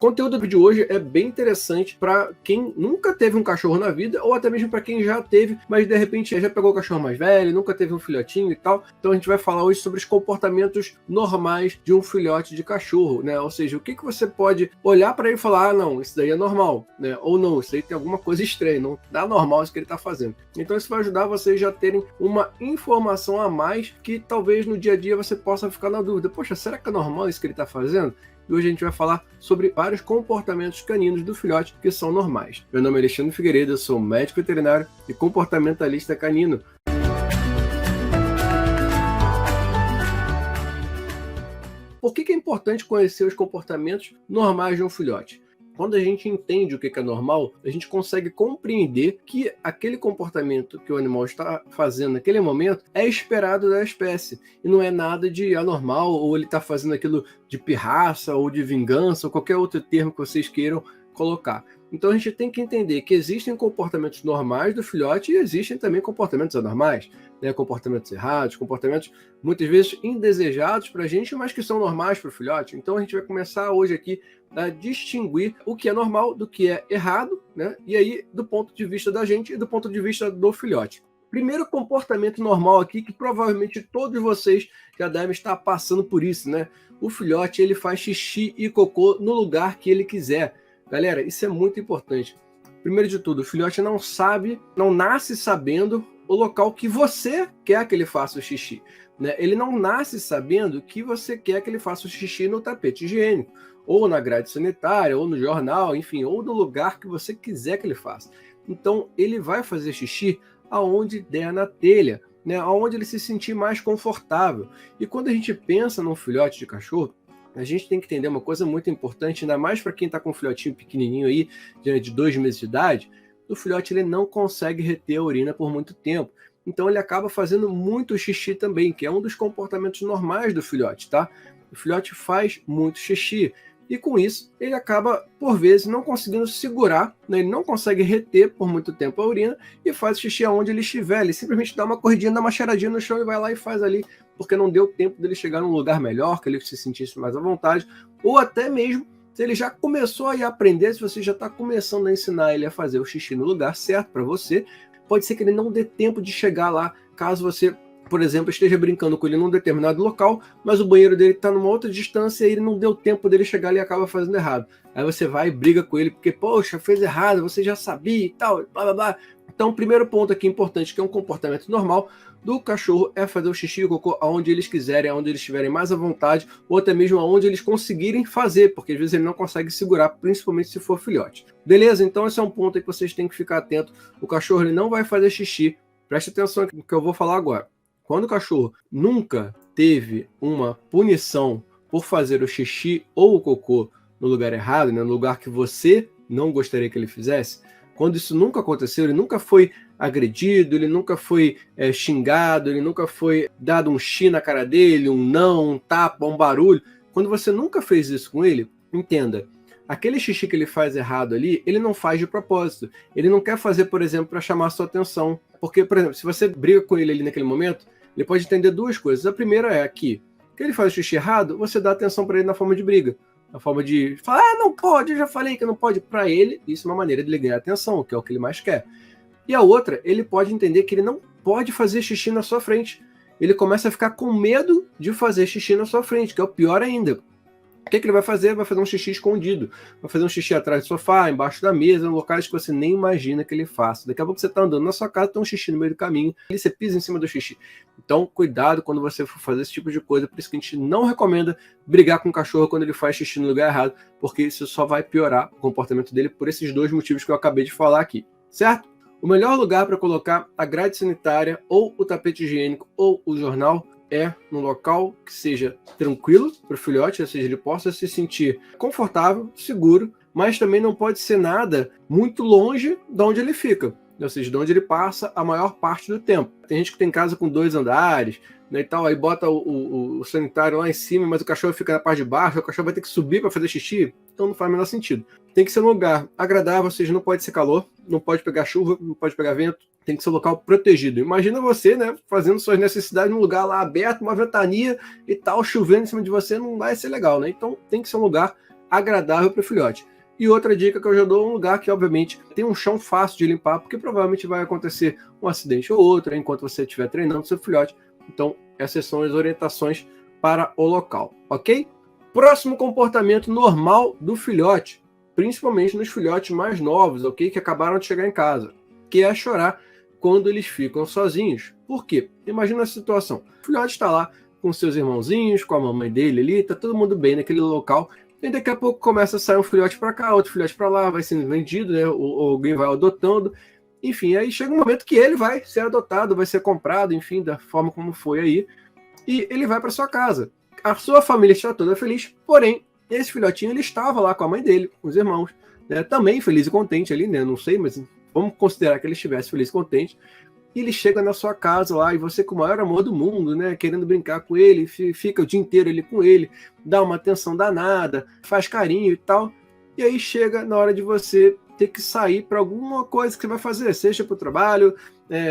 O conteúdo de hoje é bem interessante para quem nunca teve um cachorro na vida, ou até mesmo para quem já teve, mas de repente já pegou o cachorro mais velho, nunca teve um filhotinho e tal. Então a gente vai falar hoje sobre os comportamentos normais de um filhote de cachorro, né? Ou seja, o que você pode olhar para ele e falar, não, isso daí é normal, né? Ou não, isso aí tem alguma coisa estranha, não dá normal isso que ele está fazendo. Então isso vai ajudar vocês já terem uma informação a mais que talvez no dia a dia você possa ficar na dúvida. Poxa, será que é normal isso que ele está fazendo? E hoje a gente vai falar sobre vários comportamentos caninos do filhote que são normais. Meu nome é Alexandre Figueiredo, eu sou médico veterinário e comportamentalista canino. Por que é importante conhecer os comportamentos normais de um filhote? Quando a gente entende o que é normal, a gente consegue compreender que aquele comportamento que o animal está fazendo naquele momento é esperado da espécie e não é nada de anormal, ou ele está fazendo aquilo de pirraça ou de vingança ou qualquer outro termo que vocês queiram colocar. Então a gente tem que entender que existem comportamentos normais do filhote e existem também comportamentos anormais, né? Comportamentos errados, comportamentos muitas vezes indesejados para a gente, mas que são normais para o filhote. Então a gente vai começar hoje aqui a distinguir o que é normal do que é errado, né? E aí do ponto de vista da gente e do ponto de vista do filhote. Primeiro comportamento normal aqui, que provavelmente todos vocês já devem estar passando por isso, né? O filhote ele faz xixi e cocô no lugar que ele quiser. Galera, isso é muito importante. Primeiro de tudo, o filhote não nasce sabendo o local que você quer que ele faça o xixi, né? Ele não nasce sabendo que você quer que ele faça o xixi no tapete higiênico, ou na grade sanitária, ou no jornal, enfim, ou no lugar que você quiser que ele faça. Então, ele vai fazer xixi aonde der na telha, né? Aonde ele se sentir mais confortável. E quando a gente pensa num filhote de cachorro, a gente tem que entender uma coisa muito importante, ainda mais para quem está com um filhotinho pequenininho aí, de 2 meses de idade. O filhote ele não consegue reter a urina por muito tempo. Então ele acaba fazendo muito xixi também, que é um dos comportamentos normais do filhote, tá? O filhote faz muito xixi. E com isso, ele acaba, por vezes, não conseguindo segurar, né? Ele não consegue reter por muito tempo a urina e faz xixi aonde ele estiver. Ele simplesmente dá uma corridinha, dá uma cheiradinha no chão e vai lá e faz ali, porque não deu tempo dele chegar num lugar melhor, que ele se sentisse mais à vontade, ou até mesmo se ele já começou a aprender, se você já está começando a ensinar ele a fazer o xixi no lugar certo para você, pode ser que ele não dê tempo de chegar lá, caso você, por exemplo, esteja brincando com ele num determinado local, mas o banheiro dele está numa outra distância e ele não deu tempo dele chegar ali e acaba fazendo errado. Aí você vai e briga com ele, porque, poxa, fez errado, você já sabia e tal, blá blá blá. Então, o primeiro ponto aqui importante, que é um comportamento normal do cachorro, é fazer o xixi e o cocô aonde eles quiserem, aonde eles estiverem mais à vontade, ou até mesmo aonde eles conseguirem fazer, porque às vezes ele não consegue segurar, principalmente se for filhote. Beleza? Então esse é um ponto aí que vocês têm que ficar atento. O cachorro ele não vai fazer xixi. Preste atenção no que eu vou falar agora. Quando o cachorro nunca teve uma punição por fazer o xixi ou o cocô no lugar errado, né, no lugar que você não gostaria que ele fizesse, quando isso nunca aconteceu, ele nunca foi agredido, ele nunca foi xingado, ele nunca foi dado um xi na cara dele, um não, um tapa, um barulho. Quando você nunca fez isso com ele, entenda, aquele xixi que ele faz errado ali, ele não faz de propósito. Ele não quer fazer, por exemplo, para chamar a sua atenção. Porque, por exemplo, se você briga com ele ali naquele momento, ele pode entender duas coisas. A primeira é que ele faz o xixi errado, você dá atenção para ele na forma de briga. Na forma de falar, não pode, eu já falei que não pode. Para ele, isso é uma maneira de ele ganhar atenção, que é o que ele mais quer. E a outra, ele pode entender que ele não pode fazer xixi na sua frente. Ele começa a ficar com medo de fazer xixi na sua frente, que é o pior ainda. O que ele vai fazer? Vai fazer um xixi escondido. Vai fazer um xixi atrás do sofá, embaixo da mesa, em locais que você nem imagina que ele faça. Daqui a pouco você está andando na sua casa, tem um xixi no meio do caminho, e você pisa em cima do xixi. Então, cuidado quando você for fazer esse tipo de coisa. Por isso que a gente não recomenda brigar com o cachorro quando ele faz xixi no lugar errado, porque isso só vai piorar o comportamento dele por esses dois motivos que eu acabei de falar aqui. Certo? O melhor lugar para colocar a grade sanitária, ou o tapete higiênico, ou o jornal, é num local que seja tranquilo para o filhote, ou seja, ele possa se sentir confortável, seguro, mas também não pode ser nada muito longe de onde ele fica, ou seja, de onde ele passa a maior parte do tempo. Tem gente que tem casa com 2 andares, né, e tal, aí bota o sanitário lá em cima, mas o cachorro fica na parte de baixo, o cachorro vai ter que subir para fazer xixi, então não faz o menor sentido. Tem que ser um lugar agradável, ou seja, não pode ser calor, não pode pegar chuva, não pode pegar vento, tem que ser um local protegido. Imagina você, né, fazendo suas necessidades num lugar lá aberto, uma ventania e tal, chovendo em cima de você, não vai ser legal, né? Então tem que ser um lugar agradável para o filhote. E outra dica que eu já dou, um lugar que, obviamente, tem um chão fácil de limpar, porque provavelmente vai acontecer um acidente ou outro enquanto você estiver treinando seu filhote. Então, essas são as orientações para o local, ok? Próximo comportamento normal do filhote, principalmente nos filhotes mais novos, ok? Que acabaram de chegar em casa, que é chorar quando eles ficam sozinhos. Por quê? Imagina a situação. O filhote está lá com seus irmãozinhos, com a mamãe dele ali, tá todo mundo bem naquele local. E daqui a pouco começa a sair um filhote para cá, outro filhote para lá, vai sendo vendido, né? Ou alguém vai adotando. Enfim, aí chega um momento que ele vai ser adotado, vai ser comprado, enfim, da forma como foi aí. E ele vai para sua casa. A sua família está toda feliz, porém, esse filhotinho ele estava lá com a mãe dele, com os irmãos, né? Também feliz e contente ali, né? Não sei, mas vamos considerar que ele estivesse feliz e contente. E ele chega na sua casa lá, e você com o maior amor do mundo, né, querendo brincar com ele, fica o dia inteiro ali com ele, dá uma atenção danada, faz carinho e tal. E aí chega na hora de você ter que sair para alguma coisa que você vai fazer, seja para o trabalho,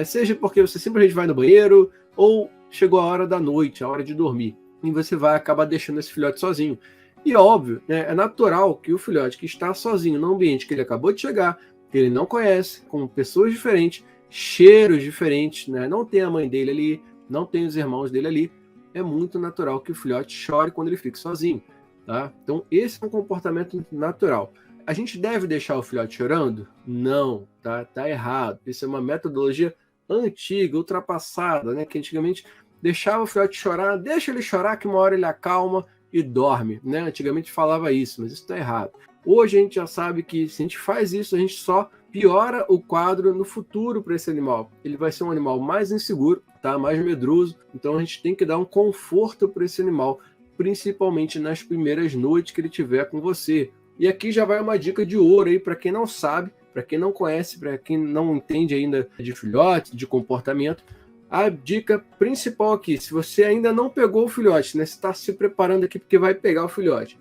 seja porque você simplesmente vai no banheiro, ou chegou a hora da noite, a hora de dormir, e você vai acabar deixando esse filhote sozinho. E óbvio, né, é natural que o filhote que está sozinho no ambiente que ele acabou de chegar, que ele não conhece, com pessoas diferentes, cheiros diferentes, né? Não tem a mãe dele ali, não tem os irmãos dele ali, é muito natural que o filhote chore quando ele fica sozinho, tá? Então esse é um comportamento natural. A gente deve deixar o filhote chorando? Não, tá errado. Isso é uma metodologia antiga, ultrapassada, né? Que antigamente deixava o filhote chorar, deixa ele chorar que uma hora ele acalma e dorme, né? Antigamente falava isso, mas isso está errado. Hoje a gente já sabe que se a gente faz isso, a gente só piora o quadro no futuro para esse animal. Ele vai ser um animal mais inseguro, tá? Mais medroso. Então a gente tem que dar um conforto para esse animal, principalmente nas primeiras noites que ele tiver com você. E aqui já vai uma dica de ouro aí para quem não sabe, para quem não conhece, para quem não entende ainda de filhote, de comportamento. A dica principal aqui, se você ainda não pegou o filhote, né? Você está se preparando aqui porque vai pegar o filhote.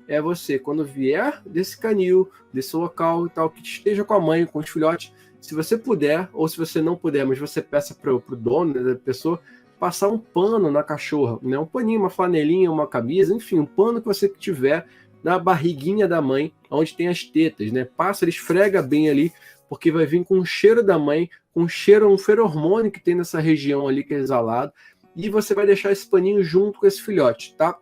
É você, quando vier desse canil, desse local e tal, que esteja com a mãe, com os filhotes, se você puder, ou se você não puder, mas você peça para o dono, né, da pessoa, passar um pano na cachorra, né? Um paninho, uma flanelinha, uma camisa, enfim, um pano que você tiver na barriguinha da mãe, onde tem as tetas, né? Passa, ele esfrega bem ali, porque vai vir com o cheiro da mãe, com o cheiro, um feromônio que tem nessa região ali que é exalado, e você vai deixar esse paninho junto com esse filhote, tá?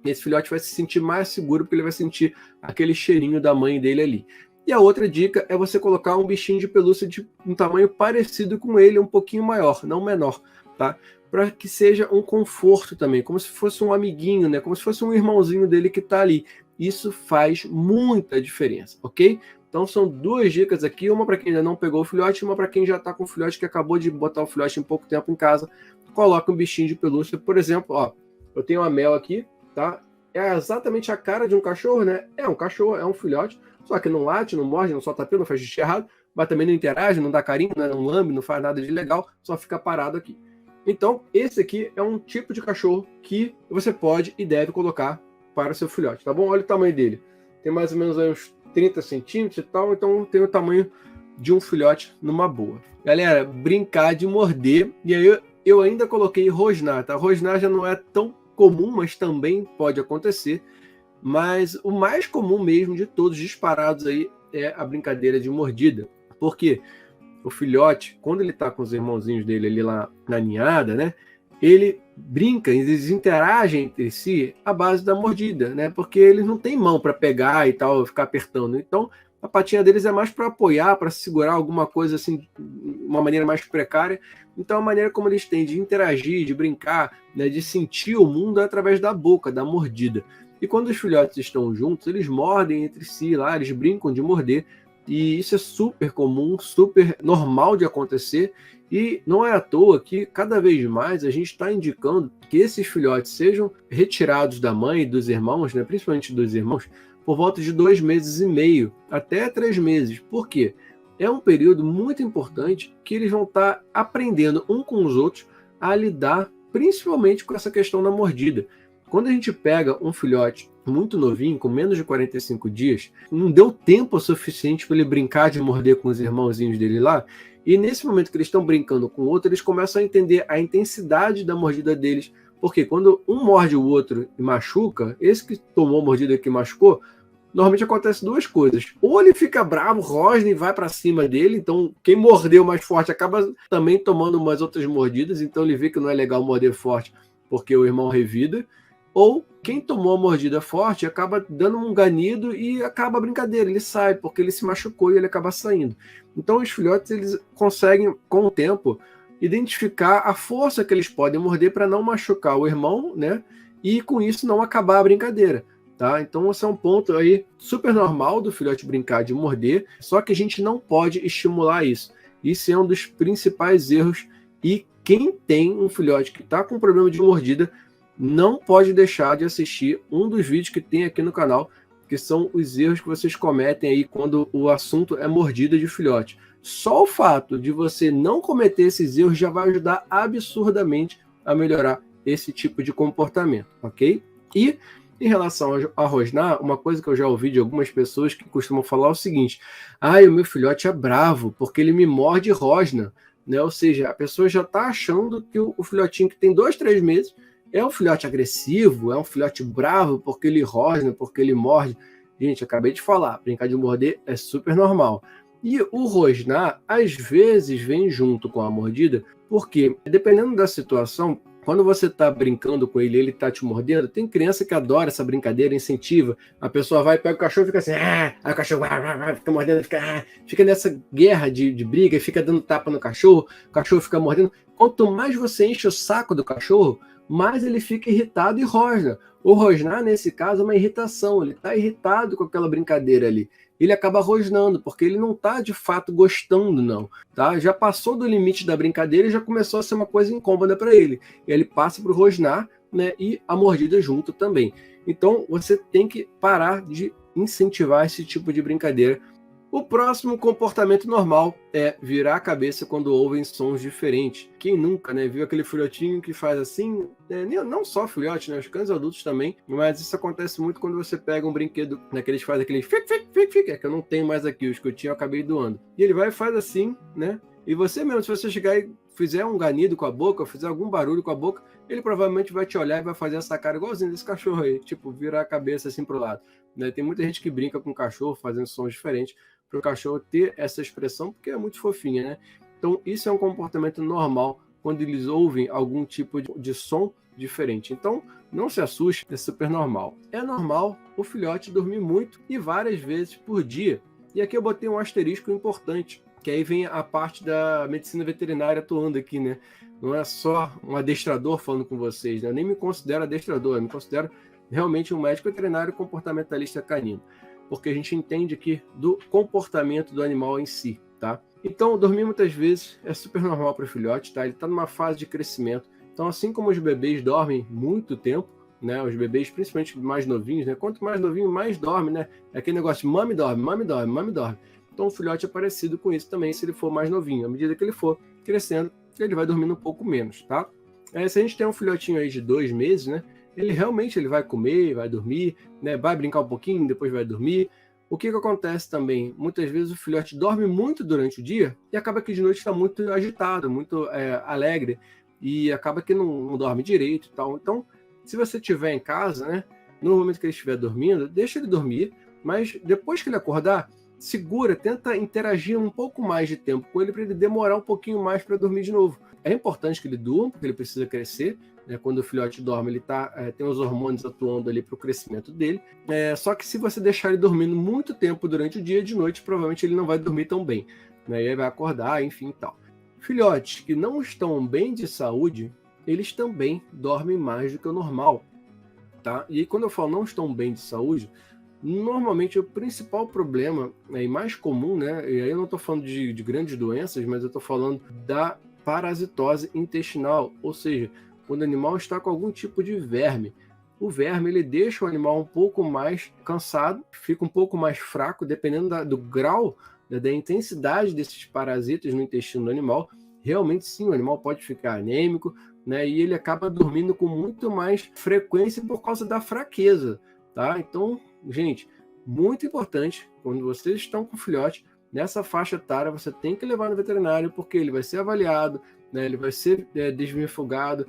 Esse filhote vai se sentir mais seguro porque ele vai sentir aquele cheirinho da mãe dele ali. E a outra dica é você colocar um bichinho de pelúcia de um tamanho parecido com ele, um pouquinho maior, não menor, tá? Para que seja um conforto também, como se fosse um amiguinho, né? Como se fosse um irmãozinho dele que está ali. Isso faz muita diferença, ok? Então são duas dicas aqui, uma para quem ainda não pegou o filhote e uma para quem já está com o filhote, que acabou de botar o filhote em pouco tempo em casa. Coloca um bichinho de pelúcia, por exemplo, ó, eu tenho a Mel aqui, tá? É exatamente a cara de um cachorro, né? É um cachorro, é um filhote, só que não late, não morde, não solta pelo, não faz xixi errado, mas também não interage, não dá carinho, né? Não lambe, não faz nada de legal, só fica parado aqui. Então, esse aqui é um tipo de cachorro que você pode e deve colocar para o seu filhote, tá bom? Olha o tamanho dele. Tem mais ou menos uns 30 centímetros e tal, então tem o tamanho de um filhote numa boa. Galera, brincar de morder, e aí eu ainda coloquei rosnar, tá? Rosnar já não é tão comum, mas também pode acontecer. Mas o mais comum mesmo de todos disparados aí é a brincadeira de mordida. Porque o filhote, quando ele tá com os irmãozinhos dele ali lá na ninhada, né? Ele brinca, eles interagem entre si à base da mordida, né? Porque eles não têm mão para pegar e tal, ficar apertando. Então, a patinha deles é mais para apoiar, para segurar alguma coisa assim, de uma maneira mais precária. Então, a maneira como eles têm de interagir, de brincar, né, de sentir o mundo é através da boca, da mordida. E quando os filhotes estão juntos, eles mordem entre si lá, eles brincam de morder. E isso é super comum, super normal de acontecer. E não é à toa que cada vez mais a gente está indicando que esses filhotes sejam retirados da mãe e dos irmãos, né, principalmente dos irmãos, por volta de 2 meses e meio, até 3 meses. Por quê? É um período muito importante que eles vão estar aprendendo um com os outros a lidar principalmente com essa questão da mordida. Quando a gente pega um filhote muito novinho, com menos de 45 dias, não deu tempo suficiente para ele brincar de morder com os irmãozinhos dele lá, e nesse momento que eles estão brincando com o outro, eles começam a entender a intensidade da mordida deles, porque quando um morde o outro e machuca, esse que tomou a mordida que machucou, normalmente acontece duas coisas. Ou ele fica bravo, rosna e vai para cima dele, então quem mordeu mais forte acaba também tomando umas outras mordidas, então ele vê que não é legal morder forte porque o irmão revida. Ou quem tomou a mordida forte acaba dando um ganido e acaba a brincadeira, ele sai porque ele se machucou e ele acaba saindo. Então os filhotes eles conseguem com o tempo identificar a força que eles podem morder para não machucar o irmão, né? E com isso não acabar a brincadeira. Tá? Então esse é um ponto aí super normal do filhote brincar de morder, só que a gente não pode estimular isso. Isso é um dos principais erros e quem tem um filhote que está com problema de mordida não pode deixar de assistir um dos vídeos que tem aqui no canal, que são os erros que vocês cometem aí quando o assunto é mordida de filhote. Só o fato de você não cometer esses erros já vai ajudar absurdamente a melhorar esse tipo de comportamento, ok? E em relação a rosnar, uma coisa que eu já ouvi de algumas pessoas que costumam falar é o seguinte: o meu filhote é bravo porque ele me morde e rosna, né? Ou seja, a pessoa já está achando que o filhotinho que tem 2, 3 meses é um filhote agressivo, é um filhote bravo porque ele rosna, porque ele morde. Gente, acabei de falar, brincar de morder é super normal. E o rosnar, às vezes, vem junto com a mordida, porque, dependendo da situação, quando você está brincando com ele, ele está te mordendo, tem criança que adora essa brincadeira, incentiva. A pessoa vai, pega o cachorro e fica assim, aí o cachorro fica mordendo, fica nessa guerra de briga, fica dando tapa no cachorro, o cachorro fica mordendo. Quanto mais você enche o saco do cachorro, mais ele fica irritado e rosna. O rosnar, nesse caso, é uma irritação, ele está irritado com aquela brincadeira ali. Ele acaba rosnando, porque ele não está de fato gostando, não. Tá? Já passou do limite da brincadeira e já começou a ser uma coisa incômoda para ele. E ele passa para o rosnar, né, e a mordida junto também. Então você tem que parar de incentivar esse tipo de brincadeira. O próximo comportamento normal é virar a cabeça quando ouvem sons diferentes. Quem nunca, né, viu aquele filhotinho que faz assim? Não só filhote, né, os cães adultos também, mas isso acontece muito quando você pega um brinquedo, né, que eles fazem aquele fic, fic, fic, fic, é que eu não tenho mais aqui, os que eu tinha eu acabei doando. E ele vai e faz assim, né? E você mesmo, se você chegar e fizer um ganido com a boca, fizer algum barulho com a boca, ele provavelmente vai te olhar e vai fazer essa cara igualzinho desse cachorro aí, tipo, virar a cabeça assim pro lado. Né? Tem muita gente que brinca com o cachorro, fazendo sons diferentes, para o cachorro ter essa expressão, porque é muito fofinha, né? Então, isso é um comportamento normal quando eles ouvem algum tipo de som diferente. Então, não se assuste, é super normal. É normal o filhote dormir muito e várias vezes por dia. E aqui eu botei um asterisco importante, que aí vem a parte da medicina veterinária atuando aqui, né? Não é só um adestrador falando com vocês, né? Eu nem me considero adestrador, eu me considero realmente um médico veterinário comportamentalista canino, porque a gente entende aqui do comportamento do animal em si, tá? Então, dormir muitas vezes é super normal para o filhote, tá? Ele está numa fase de crescimento. Então, assim como os bebês dormem muito tempo, né? Os bebês, principalmente mais novinhos, né? Quanto mais novinho, mais dorme, né? É aquele negócio de mame dorme, mame dorme, mame dorme. Então, o filhote é parecido com isso também, se ele for mais novinho. À medida que ele for crescendo, ele vai dormindo um pouco menos, tá? Se a gente tem um filhotinho aí de 2 meses, né? Ele realmente vai comer, vai dormir, né? Vai brincar um pouquinho, depois vai dormir. O que acontece também? Muitas vezes o filhote dorme muito durante o dia e acaba que de noite está muito agitado, muito alegre e acaba que não dorme direito e tal. Então, se você estiver em casa, né? No momento que ele estiver dormindo, deixa ele dormir, mas depois que ele acordar, segura, tenta interagir um pouco mais de tempo com ele para ele demorar um pouquinho mais para dormir de novo. É importante que ele durma, porque ele precisa crescer. Quando o filhote dorme, ele tem os hormônios atuando ali para o crescimento dele. Só que se você deixar ele dormindo muito tempo durante o dia, de noite, provavelmente ele não vai dormir tão bem. Né? E aí vai acordar, enfim e tal. Filhotes que não estão bem de saúde, eles também dormem mais do que o normal. Tá? E aí, quando eu falo não estão bem de saúde, normalmente o principal problema, e mais comum, né? E aí eu não estou falando de grandes doenças, mas eu estou falando da parasitose intestinal, ou seja, quando o animal está com algum tipo de verme. O verme ele deixa o animal um pouco mais cansado, fica um pouco mais fraco, dependendo do grau, da intensidade desses parasitas no intestino do animal. Realmente sim, o animal pode ficar anêmico, né? E ele acaba dormindo com muito mais frequência por causa da fraqueza, tá? Então, gente, muito importante, quando vocês estão com o filhote, nessa faixa etária, você tem que levar no veterinário, porque ele vai ser avaliado, né? Ele vai ser desmifugado,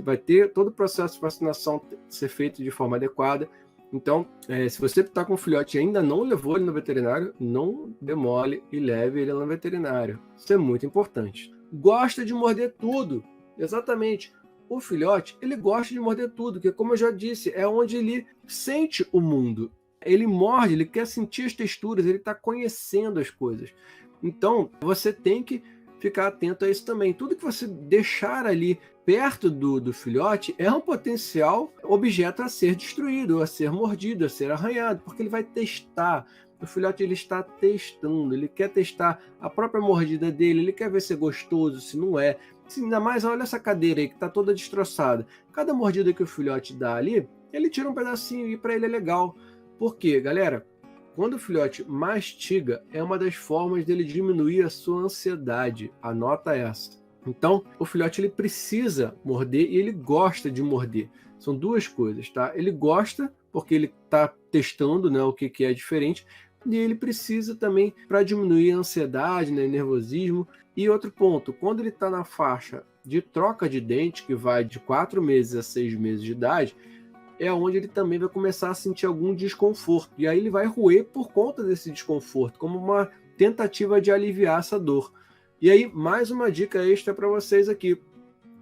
vai ter todo o processo de vacinação ser feito de forma adequada, Então, se você está com um filhote e ainda não levou ele no veterinário, não demole e leve ele no veterinário. Isso é muito importante. Gosta de morder tudo. Exatamente. O filhote, ele gosta de morder tudo, que como eu já disse, é onde ele sente o mundo. Ele morde, ele quer sentir as texturas, ele está conhecendo as coisas. Então, você tem que ficar atento a isso também. Tudo que você deixar ali perto do filhote é um potencial objeto a ser destruído, a ser mordido, a ser arranhado, porque ele vai testar. O filhote ele está testando, ele quer testar a própria mordida dele, ele quer ver se é gostoso, se não é. Ainda mais, olha essa cadeira aí que está toda destroçada. Cada mordida que o filhote dá ali, ele tira um pedacinho e para ele é legal. Por quê, galera? Quando o filhote mastiga, é uma das formas dele diminuir a sua ansiedade. Anota essa. Então, o filhote ele precisa morder e ele gosta de morder. São duas coisas, tá? Ele gosta porque ele está testando, né, o que é diferente, e ele precisa também para diminuir a ansiedade, né, nervosismo. E outro ponto, quando ele está na faixa de troca de dente, que vai de 4 meses a 6 meses de idade, é onde ele também vai começar a sentir algum desconforto. E aí ele vai roer por conta desse desconforto, como uma tentativa de aliviar essa dor. E aí, mais uma dica extra para vocês aqui.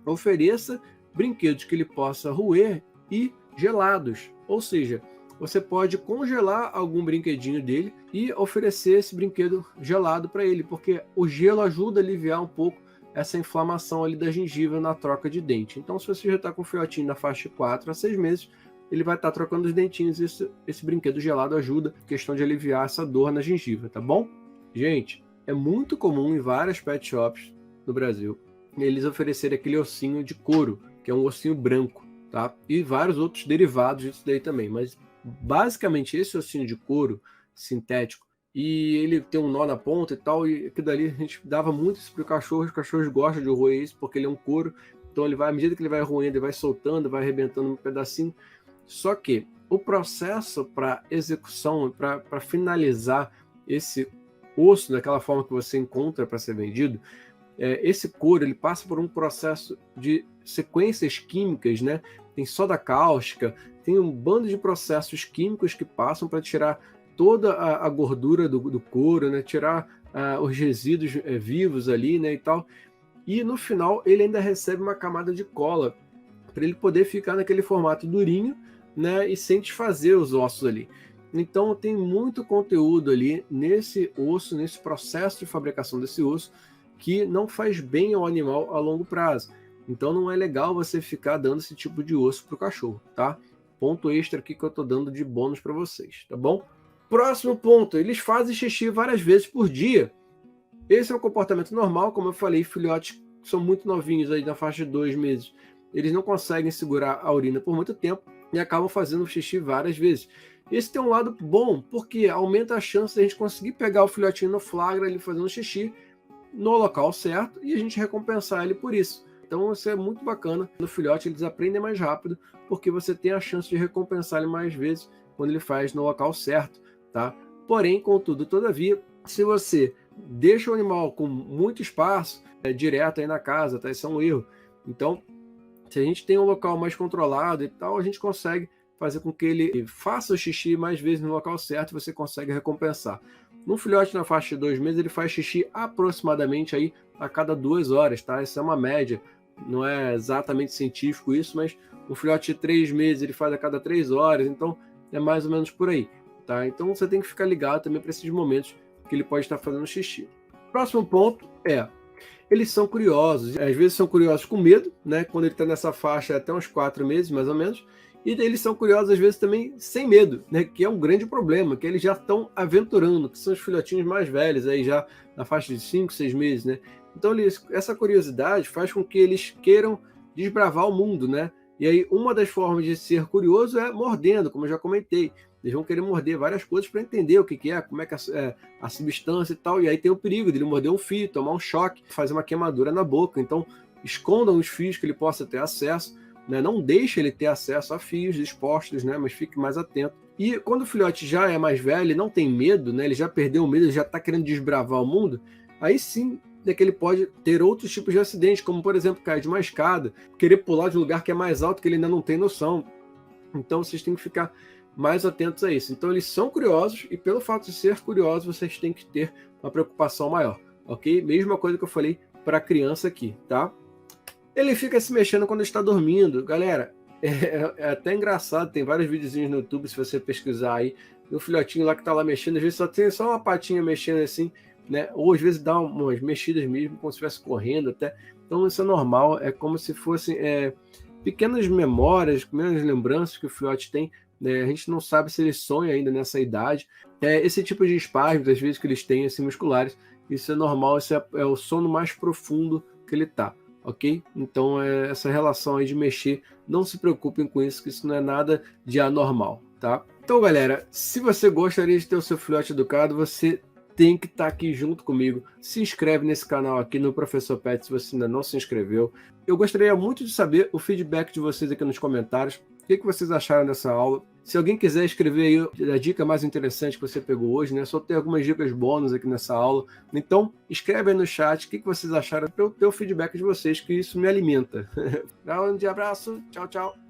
Ofereça brinquedos que ele possa roer e gelados. Ou seja, você pode congelar algum brinquedinho dele e oferecer esse brinquedo gelado para ele, porque o gelo ajuda a aliviar um pouco essa inflamação ali da gengiva na troca de dente. Então, se você já está com o filhotinho na faixa de 4 a 6 meses, ele vai estar trocando os dentinhos e esse brinquedo gelado ajuda a questão de aliviar essa dor na gengiva, tá bom? Gente, é muito comum em várias pet shops no Brasil eles oferecerem aquele ossinho de couro, que é um ossinho branco, tá? E vários outros derivados disso daí também, mas basicamente esse ossinho de couro sintético, e ele tem um nó na ponta e tal, e aquilo dali a gente dava muito isso para os cachorros gostam de roer isso, porque ele é um couro, então ele vai, à medida que ele vai roendo, ele vai soltando, vai arrebentando um pedacinho. Só que o processo para execução, para finalizar esse osso daquela forma que você encontra para ser vendido, esse couro ele passa por um processo de sequências químicas, né? Tem soda cáustica, tem um bando de processos químicos que passam para tirar toda a gordura do couro, né? Tirar os resíduos vivos ali, né? E tal. E no final ele ainda recebe uma camada de cola para ele poder ficar naquele formato durinho, né? E sem desfazer os ossos ali. Então tem muito conteúdo ali nesse osso, nesse processo de fabricação desse osso, que não faz bem ao animal a longo prazo. Então não é legal você ficar dando esse tipo de osso para o cachorro, tá? Ponto extra aqui que eu estou dando de bônus para vocês, tá bom? Próximo ponto, eles fazem xixi várias vezes por dia. Esse é um comportamento normal, como eu falei, filhotes que são muito novinhos, aí na faixa de 2 meses, eles não conseguem segurar a urina por muito tempo e acabam fazendo xixi várias vezes. Esse tem um lado bom, porque aumenta a chance de a gente conseguir pegar o filhotinho no flagra, ele fazendo xixi, no local certo e a gente recompensar ele por isso. Então isso é muito bacana. No filhote eles aprendem mais rápido porque você tem a chance de recompensar ele mais vezes quando ele faz no local certo, tá? Porém, contudo, todavia, se você deixa o animal com muito espaço direto aí na casa, tá? Isso é um erro. Então, se a gente tem um local mais controlado e tal, a gente consegue fazer com que ele faça o xixi mais vezes no local certo e você consegue recompensar. No filhote na faixa de 2 meses, ele faz xixi aproximadamente aí a cada 2 horas, tá? Isso é uma média, não é exatamente científico isso, mas um filhote de 3 meses ele faz a cada 3 horas, então é mais ou menos por aí, tá? Então você tem que ficar ligado também para esses momentos que ele pode estar fazendo xixi. Próximo ponto eles são curiosos, às vezes são curiosos com medo, né? Quando ele está nessa faixa até uns 4 meses, mais ou menos, e eles são curiosos às vezes também sem medo, né? Que é um grande problema, que eles já estão aventurando, que são os filhotinhos mais velhos, aí já na faixa de 5, 6 meses, né? Então essa curiosidade faz com que eles queiram desbravar o mundo, né? E aí uma das formas de ser curioso é mordendo, como eu já comentei. Eles vão querer morder várias coisas para entender o que é, como é que é a substância e tal. E aí tem o perigo de ele morder um fio, tomar um choque, fazer uma queimadura na boca. Então escondam os fios que ele possa ter acesso, né? Não deixe ele ter acesso a fios expostos, né? Mas fique mais atento. E quando o filhote já é mais velho, ele não tem medo, né? Ele já perdeu o medo, ele já está querendo desbravar o mundo, aí sim é que ele pode ter outros tipos de acidentes, como por exemplo cair de uma escada, querer pular de um lugar que é mais alto que ele ainda não tem noção. Então vocês têm que ficar mais atentos a isso. Então eles são curiosos e pelo fato de ser curiosos, vocês têm que ter uma preocupação maior, ok? Mesma coisa que eu falei para a criança aqui, tá? Ele fica se mexendo quando está dormindo. Galera, é até engraçado, tem vários videozinhos no YouTube, se você pesquisar aí, o filhotinho lá que tá lá mexendo, às vezes só tem só uma patinha mexendo assim, né? Ou às vezes dá umas mexidas mesmo, como se estivesse correndo até. Então isso é normal, é como se fossem pequenas memórias, pequenas lembranças que o filhote tem, né? A gente não sabe se ele sonha ainda nessa idade. Esse tipo de espasmos, às vezes, que eles têm assim, musculares, isso é normal, esse é o sono mais profundo que ele tá. Ok? Então, essa relação aí de mexer, não se preocupem com isso, que isso não é nada de anormal, tá? Então, galera, se você gostaria de ter o seu filhote educado, você tem que estar aqui junto comigo. Se inscreve nesse canal aqui no Professor Pet, se você ainda não se inscreveu. Eu gostaria muito de saber o feedback de vocês aqui nos comentários. O que vocês acharam dessa aula? Se alguém quiser escrever aí a dica mais interessante que você pegou hoje, né? Só tem algumas dicas bônus aqui nessa aula. Então, escreve aí no chat o que vocês acharam, para eu ter o feedback de vocês, que isso me alimenta. Um grande abraço, tchau, tchau.